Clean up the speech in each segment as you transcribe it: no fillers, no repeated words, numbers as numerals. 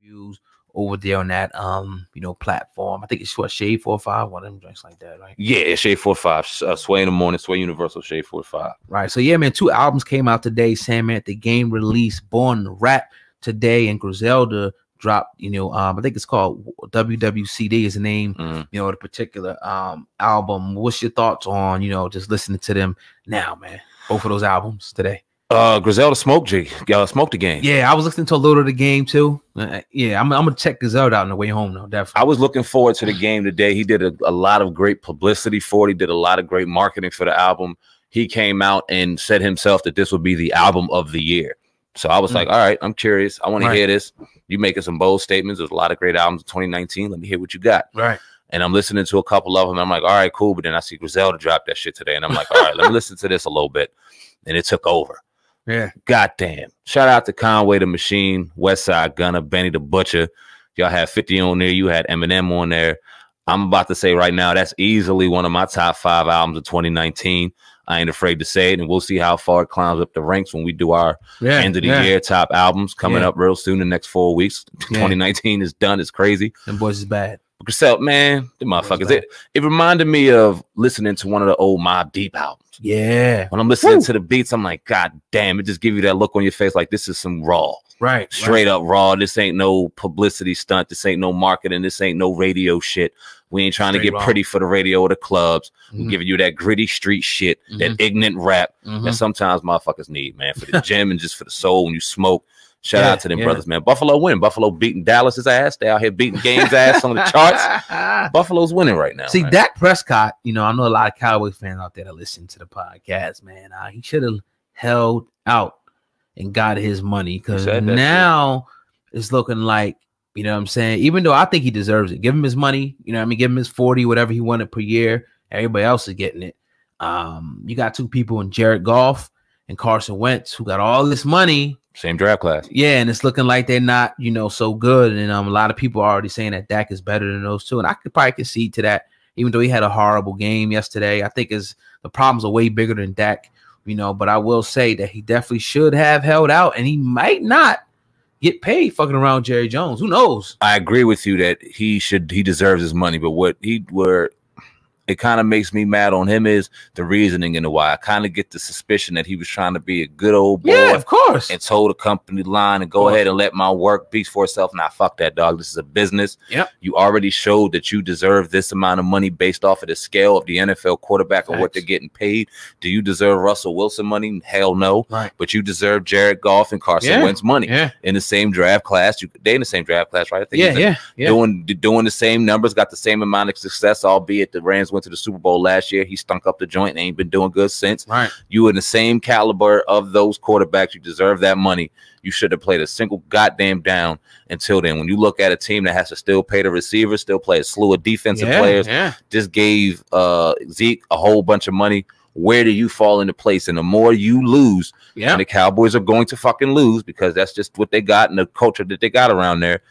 views over there on that platform. I think it's what, Shade 45, one of them drinks like that, right? Yeah, Shade 45, Sway in the Morning, Sway Universal, Shade 45. Right. So yeah, man, 2 albums came out today. SamAnt, The Game released Born to Rap today, and Griselda dropped, I think it's called WWCD is the name, the particular album. What's your thoughts on, just listening to them now, man? Both of those albums today. Griselda smoked the game. Yeah, I was listening to a little of the game too. Yeah, I'm gonna check Griselda out on the way home though, definitely. I was looking forward to the game today. He did a lot of great publicity for it. He did a lot of great marketing for the album. He came out and said himself that this would be the album of the year. So I was like, all right, I'm curious. I want to hear this. You making some bold statements. There's a lot of great albums in 2019. Let me hear what you got. Right. And I'm listening to a couple of them. I'm like, all right, cool. But then I see Griselda drop that shit today. And I'm like, all right, let me listen to this a little bit. And it took over. Yeah. Goddamn. Shout out to Conway the Machine, Westside Gunner, Benny the Butcher. Y'all had 50 on there. You had Eminem on there. I'm about to say right now, that's easily one of my top 5 albums of 2019. I ain't afraid to say it, and we'll see how far it climbs up the ranks when we do our end of the year top albums coming up real soon. The next 4 weeks, 2019 is done. It's crazy. Them boys is bad. Griselda, man, the motherfuckers. It reminded me of listening to one of the old Mobb Deep albums. Yeah. When I'm listening to the beats, I'm like, God damn! It just give you that look on your face, like this is some raw, straight up raw. This ain't no publicity stunt. This ain't no marketing. This ain't no radio shit. We ain't trying to get pretty for the radio or the clubs. We're giving you that gritty street shit, that ignorant rap that sometimes motherfuckers need, man, for the gym and just for the soul when you smoke. Shout out to them brothers, man. Buffalo win. Buffalo beating Dallas's ass. They out here beating Game's ass on the charts. Buffalo's winning right now. See, man. Dak Prescott, I know a lot of Cowboys fans out there that listen to the podcast, man. He should have held out and got his money, because now it's looking like, you know what I'm saying? Even though I think he deserves it. Give him his money. Give him his 40, whatever he wanted per year. Everybody else is getting it. You got 2 people in Jared Goff and Carson Wentz who got all this money. Same draft class. Yeah, and it's looking like they're not, so good. And a lot of people are already saying that Dak is better than those 2. And I could probably concede to that, even though he had a horrible game yesterday. I think the problems are way bigger than Dak, but I will say that he definitely should have held out, and he might not get paid fucking around Jerry Jones. Who knows? I agree with you that he deserves his money, but it kind of makes me mad on him is the reasoning into why. I kind of get the suspicion that he was trying to be a good old boy. Yeah, of course. And told the company line and go ahead and let my work speak for itself. Nah, fuck that, dog. This is a business. Yep. You already showed that you deserve this amount of money based off of the scale of the NFL quarterback and what they're getting paid. Do you deserve Russell Wilson money? Hell no. Right. But you deserve Jared Goff and Carson Wentz money. Yeah. In the same draft class. They in the same draft class, right? I think doing the same numbers, got the same amount of success, albeit the Rams went to the Super Bowl last year. He stunk up the joint and ain't been doing good since. Right. You in the same caliber of those quarterbacks. You deserve that money. You should have played a single goddamn down until then. When you look at a team that has to still pay the receivers, still play a slew of defensive players, just gave Zeke a whole bunch of money. Where do you fall into place? And the more you lose, and the Cowboys are going to fucking lose because that's just what they got and the culture that they got around there.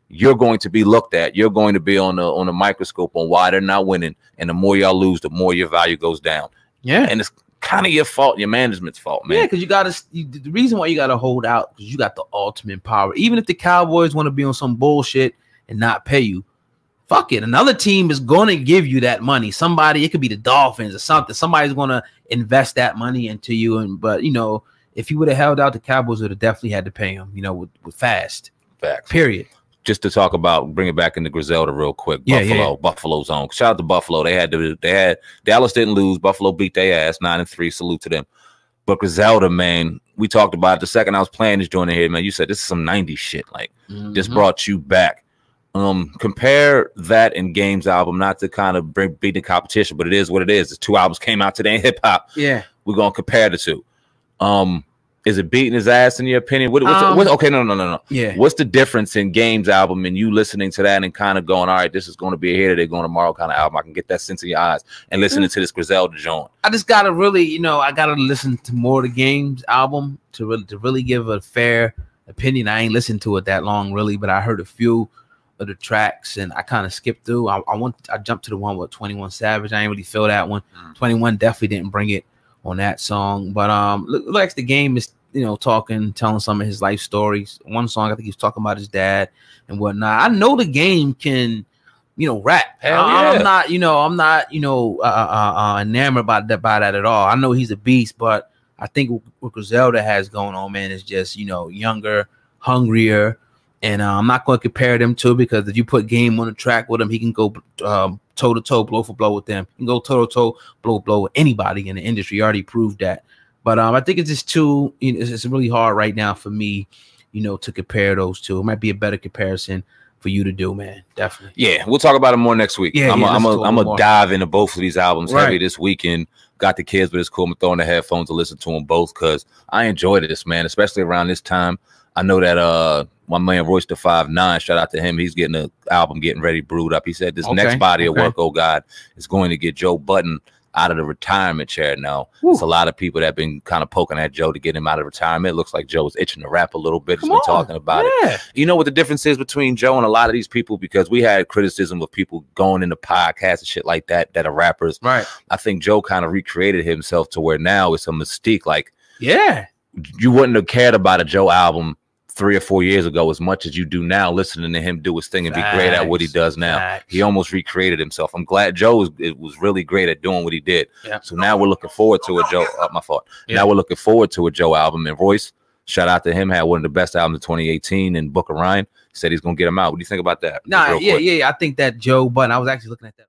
You're going to be looked at. You're going to be on a microscope on why they're not winning. And the more y'all lose, the more your value goes down. Yeah. And it's kind of your fault, your management's fault, man. Yeah, because the reason why you got to hold out, because you got the ultimate power. Even if the Cowboys want to be on some bullshit and not pay you, fuck it. Another team is going to give you that money. Somebody, it could be the Dolphins or something. Somebody's going to invest that money into you. But, if you would have held out, the Cowboys would have definitely had to pay him, with fast. Facts. Period. Just to talk about, bring it back into Griselda real quick. Buffalo's on. Shout out to Buffalo. They had Dallas didn't lose. Buffalo beat their ass 9-3. Salute to them. But Griselda, man, we talked about it the second I was playing this joint in here, man. You said this is some 90s shit. Like this brought you back. Compare that and Game's album, not to kind of beat the competition, but it is what it is. The 2 albums came out today in hip hop. Yeah, we're gonna compare the 2. Is it beating his ass in your opinion? Okay, no. Yeah. What's the difference in Game's album and you listening to that and kind of going, all right, this is going to be a hit, they're going tomorrow kind of album. I can get that sense in your eyes and listening to this Griselda joint. I just gotta really, I gotta listen to more of the Game's album to really give a fair opinion. I ain't listened to it that long really, but I heard a few of the tracks and I kind of skipped through. I jumped to the one with 21 Savage. I ain't really feel that one. 21 definitely didn't bring it on that song, but look like the Game is telling some of his life stories. One song, I think he's talking about his dad and whatnot. I know the game can, rap. I'm not enamored by that at all. I know he's a beast, but I think what Griselda has going on, man, is just, younger, hungrier. And I'm not going to compare them to, because if you put Game on the track with him, he can go toe-to-toe, blow for blow with them. He can go toe-to-toe, blow for blow with anybody in the industry. He already proved that. But I think it's just too, it's really hard right now for me, to compare those two. It might be a better comparison for you to do, man. Definitely. Yeah, we'll talk about it more next week. I'm gonna dive into both of these albums heavy this weekend. Got the kids, but it's cool. I'm throwing the headphones to listen to them both because I enjoyed this, man, especially around this time. I know that my man Royce the 5'9", shout out to him. He's getting an album getting ready, brewed up. He said this next body of work, oh God, is going to get Joe Budden out of the retirement chair now. There's a lot of people that have been kind of poking at Joe to get him out of retirement. It looks like Joe is itching to rap a little bit. He's been talking about it. You know what the difference is between Joe and a lot of these people? Because we had criticism of people going into podcasts and shit like that are rappers. Right. I think Joe kind of recreated himself to where now it's a mystique. Like, you wouldn't have cared about a Joe album 3 or 4 years ago as much as you do now, listening to him do his thing and be great at what he does now. He almost recreated himself. I'm glad Joe was really great at doing what he did. So now we're looking forward to a Joe. My fault. Now we're looking forward to a Joe album. And Royce, shout out to him, had one of the best albums of 2018. And Booker Ryan said he's gonna get him out. What do you think about that? I think that Joe Budden. I was actually looking at that.